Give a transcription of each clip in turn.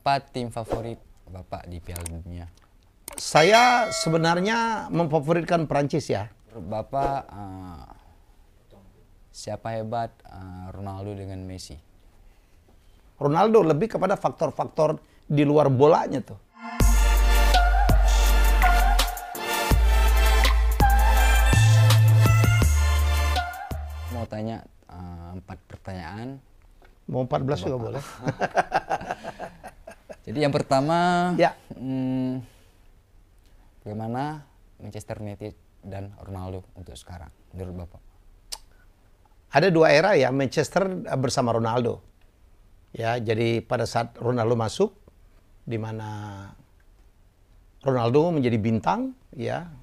Apa tim favorit Bapak di Piala Dunia? Saya sebenarnya memfavoritkan Prancis ya. Menurut Bapak, siapa hebat Ronaldo dengan Messi? Ronaldo lebih kepada faktor-faktor di luar bolanya tuh. Mau tanya 4 pertanyaan. Mau 14 juga boleh. Jadi yang pertama, Ya. bagaimana Manchester United dan Ronaldo untuk sekarang menurut Bapak? Ada dua era ya, Manchester bersama Ronaldo. Ya, jadi pada saat Ronaldo masuk, di mana Ronaldo menjadi bintang, ya,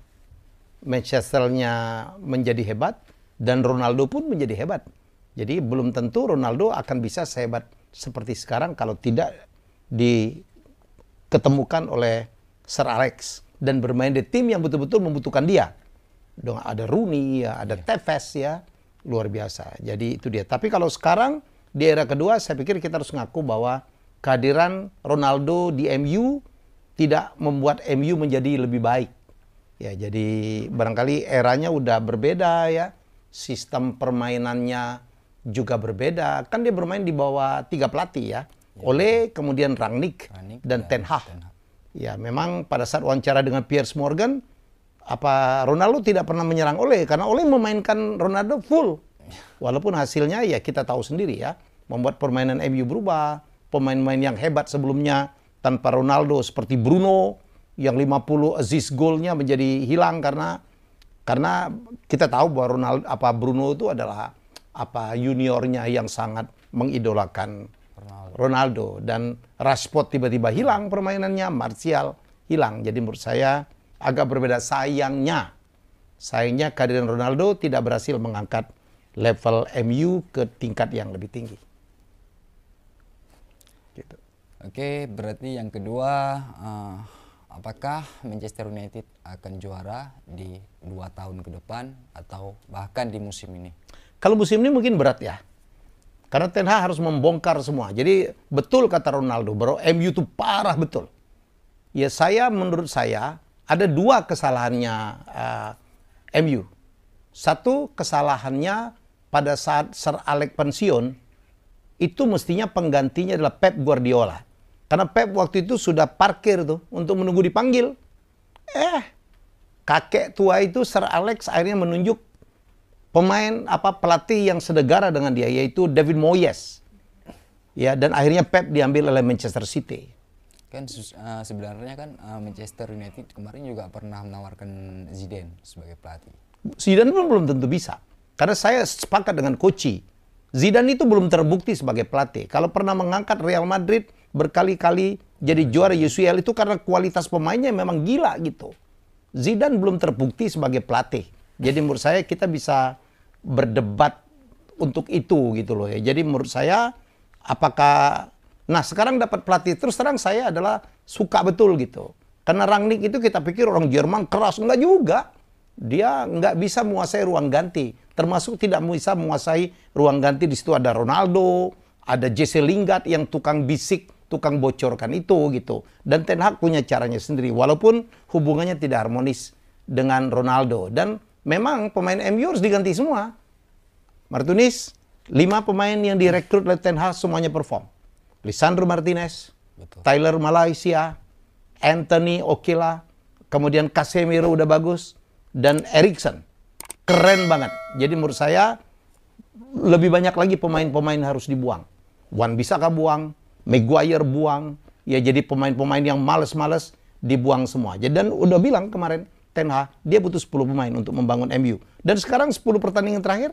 Manchesternya menjadi hebat, dan Ronaldo pun menjadi hebat. Jadi belum tentu Ronaldo akan bisa sehebat seperti sekarang kalau tidak diketemukan oleh Sir Alex dan bermain di tim yang betul-betul membutuhkan dia. Dengan ada Rooney, ya, ada Tevez, ya, luar biasa. Jadi itu dia. Tapi kalau sekarang di era kedua, saya pikir kita harus ngaku bahwa kehadiran Ronaldo di MU tidak membuat MU menjadi lebih baik. Ya, jadi barangkali eranya udah berbeda ya. Sistem permainannya juga berbeda. Kan dia bermain di bawah 3 pelatih ya. Ole, kemudian Rangnick dan Ten Hag. Ya, memang pada saat wawancara dengan Piers Morgan, Ronaldo tidak pernah menyerang Ole karena Ole memainkan Ronaldo full. Walaupun hasilnya ya kita tahu sendiri ya, membuat permainan MU berubah. Pemain-pemain yang hebat sebelumnya tanpa Ronaldo seperti Bruno yang 50 assist golnya menjadi hilang karena kita tahu bahwa Bruno itu adalah juniornya yang sangat mengidolakan Ronaldo, dan Rashford tiba-tiba hilang permainannya, Martial hilang. Jadi menurut saya agak berbeda. Sayangnya kehadiran Ronaldo tidak berhasil mengangkat level MU ke tingkat yang lebih tinggi. Gitu. Oke, berarti yang kedua, apakah Manchester United akan juara di 2 tahun ke depan atau bahkan di musim ini? Kalau musim ini mungkin berat ya. Karena Ten Hag harus membongkar semua. Jadi betul kata Ronaldo, bahwa MU itu parah betul. Ya menurut saya ada 2 kesalahannya MU. Satu kesalahannya pada saat Sir Alex pensiun, itu mestinya penggantinya adalah Pep Guardiola. Karena Pep waktu itu sudah parkir tuh untuk menunggu dipanggil. Kakek tua itu Sir Alex akhirnya menunjuk pelatih yang senegara dengan dia, yaitu David Moyes. Ya, dan akhirnya Pep diambil oleh Manchester City. Kan sebenarnya kan Manchester United kemarin juga pernah menawarkan Zidane sebagai pelatih. Zidane pun belum tentu bisa. Karena saya sepakat dengan Koci. Zidane itu belum terbukti sebagai pelatih. Kalau pernah mengangkat Real Madrid berkali-kali jadi juara UCL itu karena kualitas pemainnya memang gila gitu. Zidane belum terbukti sebagai pelatih. Jadi menurut saya kita bisa berdebat untuk itu gitu loh ya. Jadi menurut saya sekarang dapat pelatih, terus terang saya adalah suka betul gitu. Karena Rangnick itu kita pikir orang Jerman keras, enggak juga. Dia enggak bisa menguasai ruang ganti. Termasuk tidak bisa menguasai ruang ganti. Di situ ada Ronaldo, ada Jesse Lingard yang tukang bisik, tukang bocorkan itu gitu. Dan Ten Hag punya caranya sendiri walaupun hubungannya tidak harmonis dengan Ronaldo. Dan memang pemain MU harus diganti semua. Martinez, 5 pemain yang direkrut oleh Ten Hag semuanya perform. Lisandro Martinez, Betul. Tyler Malaysia, Anthony Okello, kemudian Casemiro udah bagus, dan Eriksen. Keren banget. Jadi menurut saya lebih banyak lagi pemain-pemain harus dibuang. Wan-Bissaka buang, Maguire buang, ya jadi pemain-pemain yang males-males dibuang semua. Jadi dan udah bilang kemarin Ten Hag, dia butuh 10 pemain untuk membangun MU. Dan sekarang 10 pertandingan terakhir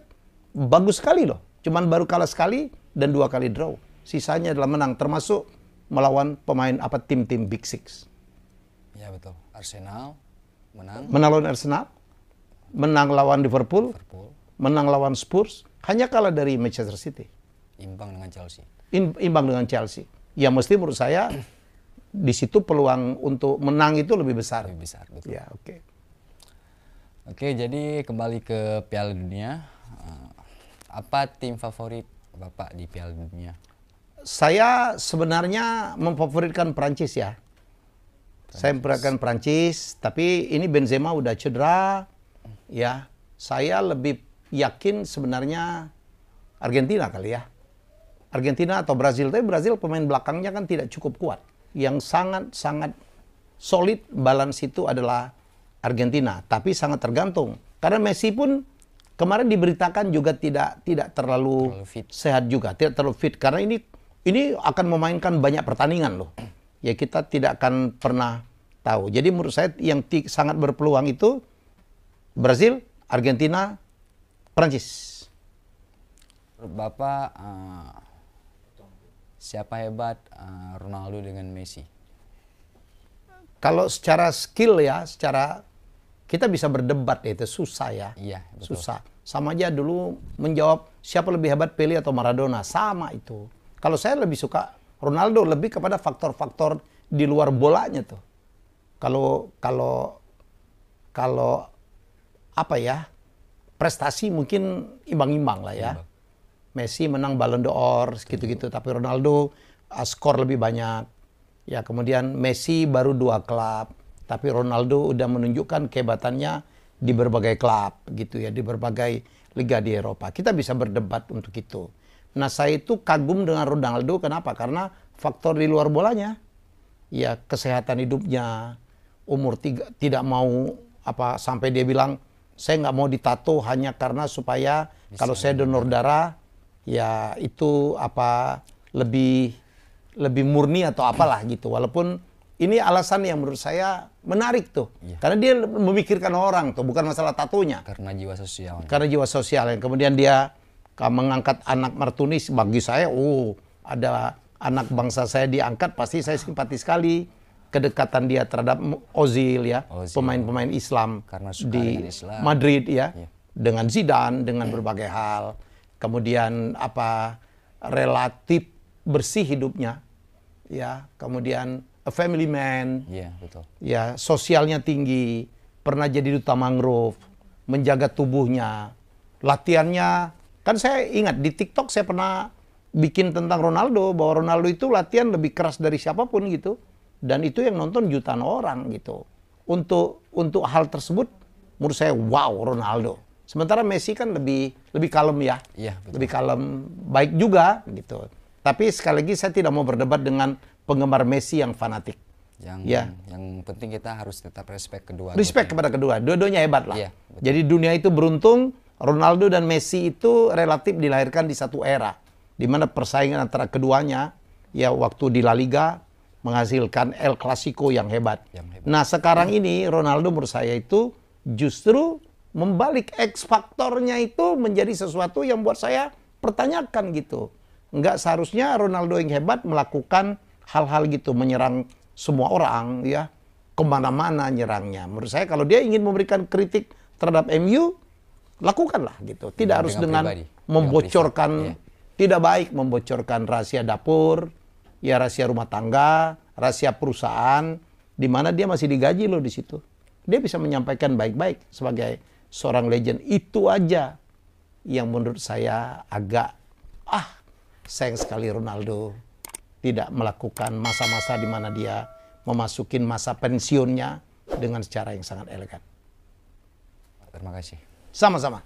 bagus sekali loh. Cuman baru kalah sekali dan 2 kali draw. Sisanya adalah menang, termasuk melawan tim-tim Big Six. Ya betul. Arsenal menang. Menang lawan Arsenal, menang lawan Liverpool, menang lawan Spurs, hanya kalah dari Manchester City. Imbang dengan Chelsea. Imbang dengan Chelsea. Ya mesti menurut saya di situ peluang untuk menang itu lebih besar. Lebih besar, betul. Ya, oke. Oke, jadi kembali ke Piala Dunia. Apa tim favorit Bapak di Piala Dunia? saya sebenarnya memfavoritkan Prancis ya. Saya memfavoritkan Prancis, tapi ini Benzema udah cedera, ya. Saya lebih yakin sebenarnya Argentina kali ya. Argentina atau Brazil, tapi Brazil pemain belakangnya kan tidak cukup kuat. Yang sangat-sangat solid balance itu adalah Argentina, tapi sangat tergantung. Karena Messi pun kemarin diberitakan juga tidak terlalu fit. Sehat juga, tidak terlalu fit. Karena ini akan memainkan banyak pertandingan loh. Ya kita tidak akan pernah tahu. Jadi menurut saya yang sangat berpeluang itu Brazil, Argentina, Prancis. Bapak, siapa hebat Ronaldo dengan Messi? Kalau secara skill ya, secara kita bisa berdebat ya, itu susah ya. Iya, betul. Susah. Sama aja dulu menjawab siapa lebih hebat, Pelé atau Maradona, sama itu. Kalau saya lebih suka Ronaldo, lebih kepada faktor-faktor di luar bolanya tuh. Kalau apa ya, prestasi mungkin imbang-imbang lah ya. Messi menang Ballon d'Or gitu-gitu, tapi Ronaldo skor lebih banyak. Ya, kemudian Messi baru 2 klub, tapi Ronaldo udah menunjukkan kehebatannya di berbagai klub gitu ya, di berbagai liga di Eropa. Kita bisa berdebat untuk itu. Nah, saya itu kagum dengan Ronaldo, kenapa? Karena faktor di luar bolanya. Ya, kesehatan hidupnya, umur tidak mau sampai dia bilang saya nggak mau ditato hanya karena supaya kalau saya donor darah ya itu lebih murni atau apalah gitu. Walaupun ini alasan yang menurut saya menarik tuh. Iya. Karena dia memikirkan orang tuh, bukan masalah tatonya. Karena jiwa sosial. Karena jiwa sosial. Yang kemudian dia mengangkat anak Martunis, bagi saya, ada anak bangsa saya diangkat, pasti saya simpati sekali. Kedekatan dia terhadap Ozil ya, pemain-pemain Islam karena di Islam. Madrid ya, dengan Zidane, dengan berbagai hal. Kemudian relatif bersih hidupnya, ya. Kemudian a family man, betul. Ya, sosialnya tinggi, pernah jadi duta mangrove, menjaga tubuhnya, latihannya. Kan saya ingat di TikTok saya pernah bikin tentang Ronaldo, bahwa Ronaldo itu latihan lebih keras dari siapapun gitu, dan itu yang nonton jutaan orang gitu. Untuk hal tersebut, menurut saya wow Ronaldo. Sementara Messi kan lebih kalem ya, lebih kalem, baik juga gitu. Tapi sekali lagi saya tidak mau berdebat dengan penggemar Messi yang fanatik. Yang penting kita harus tetap respect kedua. Respect kepada kedua, dua-duanya hebat lah. Iya, jadi dunia itu beruntung, Ronaldo dan Messi itu relatif dilahirkan di satu era, di mana persaingan antara keduanya, ya waktu di La Liga menghasilkan El Clasico yang hebat. Nah sekarang ini Ronaldo menurut saya itu justru membalik X faktornya itu menjadi sesuatu yang buat saya pertanyakan gitu. Nggak seharusnya Ronaldo yang hebat melakukan hal-hal gitu, menyerang semua orang ya, kemana-mana nyerangnya. Menurut saya kalau dia ingin memberikan kritik terhadap MU, lakukanlah gitu. Tidak harus dengan membocorkan, tidak baik membocorkan rahasia dapur, ya rahasia rumah tangga, rahasia perusahaan, di mana dia masih digaji loh di situ. Dia bisa menyampaikan baik-baik sebagai seorang legend. Itu aja yang menurut saya agak sayang sekali Ronaldo tidak melakukan masa-masa di mana dia memasukin masa pensiunnya dengan cara yang sangat elegan. Terima kasih. Sama-sama.